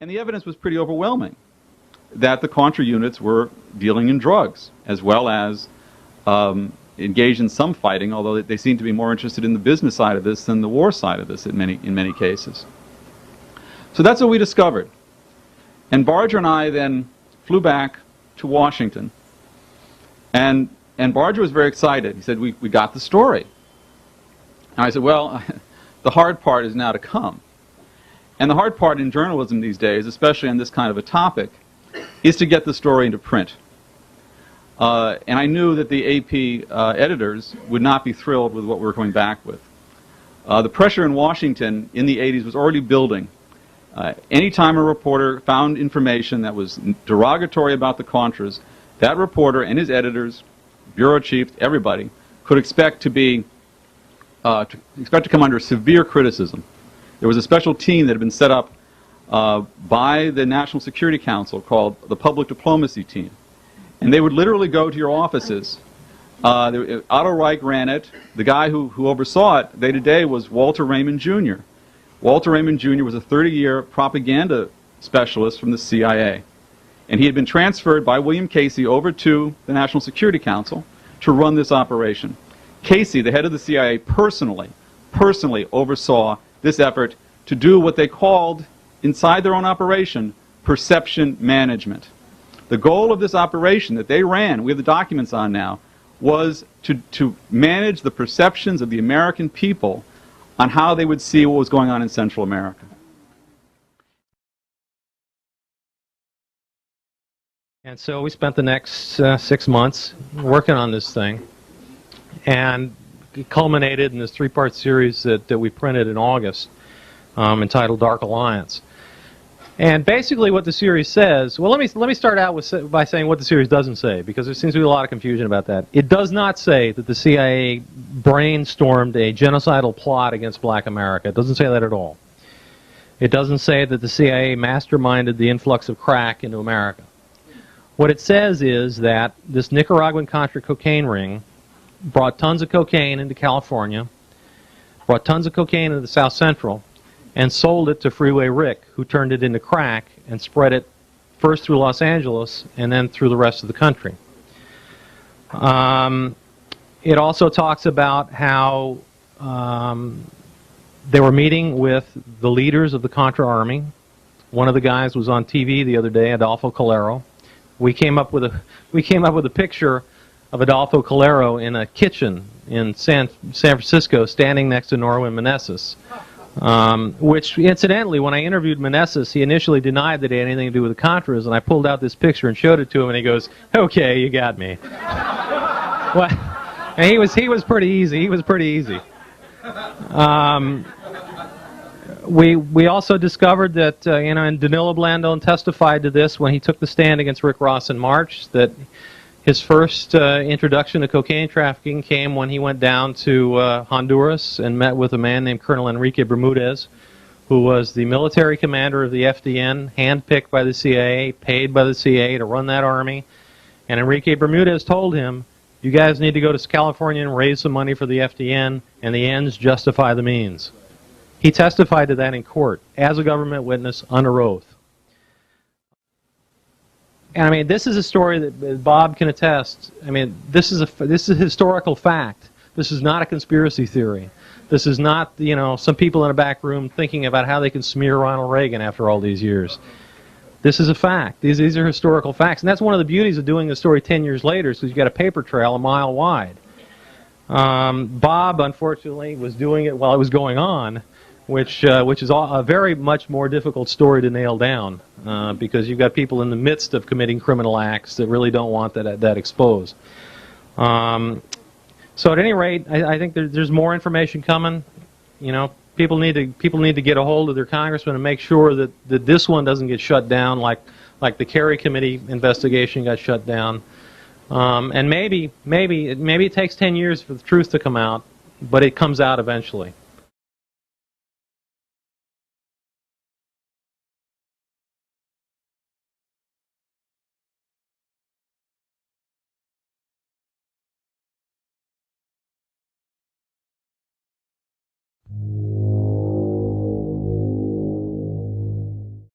And the evidence was pretty overwhelming that the Contra units were dealing in drugs, as well as engaged in some fighting, although they seem to be more interested in the business side of this than the war side of this in many cases. So that's what we discovered. And Barger and I then flew back to Washington. And Barger was very excited. He said, we got the story. And I said, well, the hard part is now to come. And the hard part in journalism these days, especially on this kind of a topic, is to get the story into print. And I knew that the AP editors would not be thrilled with what we were coming back with. The pressure in Washington in the 80s was already building. Anytime a reporter found information that was derogatory about the Contras, that reporter and his editors, bureau chief, everybody, could expect to come under severe criticism. There was a special team that had been set up by the National Security Council called the Public Diplomacy Team. And they would literally go to your offices. Otto Reich ran it. The guy who oversaw it day to day was Walter Raymond Jr. Walter Raymond Jr. was a 30-year propaganda specialist from the CIA. And he had been transferred by William Casey over to the National Security Council to run this operation. Casey, the head of the CIA, personally oversaw this effort to do what they called, inside their own operation, perception management. The goal of this operation that they ran, we have the documents on now, was to manage the perceptions of the American people on how they would see what was going on in Central America. And so we spent the next 6 months working on this thing, and it culminated in this three-part series that we printed in August, entitled Dark Alliance. And basically what the series says, well, let me start out by saying what the series doesn't say, because there seems to be a lot of confusion about that. It does not say that the CIA brainstormed a genocidal plot against black America. It doesn't say that at all. It doesn't say that the CIA masterminded the influx of crack into America. What it says is that this Nicaraguan Contra cocaine ring brought tons of cocaine into California, brought tons of cocaine into the South Central, and sold it to Freeway Rick, who turned it into crack and spread it first through Los Angeles and then through the rest of the country. It also talks about how they were meeting with the leaders of the Contra Army. One of the guys was on TV the other day, Adolfo Calero. We came up with a picture of Adolfo Calero in a kitchen in San Francisco, standing next to Norwin Meneses. Which, incidentally, when I interviewed Meneses, he initially denied that he had anything to do with the Contras, and I pulled out this picture and showed it to him, and he goes, "Okay, you got me." Well, and he was pretty easy. He was pretty easy. We also discovered that, and Danilo Blandón testified to this when he took the stand against Rick Ross in March, that his first introduction to cocaine trafficking came when he went down to Honduras and met with a man named Colonel Enrique Bermudez, who was the military commander of the FDN, handpicked by the CIA, paid by the CIA to run that army. And Enrique Bermudez told him, "You guys need to go to California and raise some money for the FDN, and the ends justify the means." He testified to that in court as a government witness under oath. And I mean, this is a story that Bob can attest. I mean, this is a historical fact. This is not a conspiracy theory. This is not, some people in a back room thinking about how they can smear Ronald Reagan after all these years. This is a fact. These are historical facts. And that's one of the beauties of doing the story 10 years later, is because you've got a paper trail a mile wide. Bob, unfortunately, was doing it while it was going on, which is a very much more difficult story to nail down, because you've got people in the midst of committing criminal acts that really don't want that exposed. So at any rate, I think there's more information coming. People need to get a hold of their congressman and make sure that this one doesn't get shut down like the Kerry Committee investigation got shut down. And maybe it takes 10 years for the truth to come out, but it comes out eventually.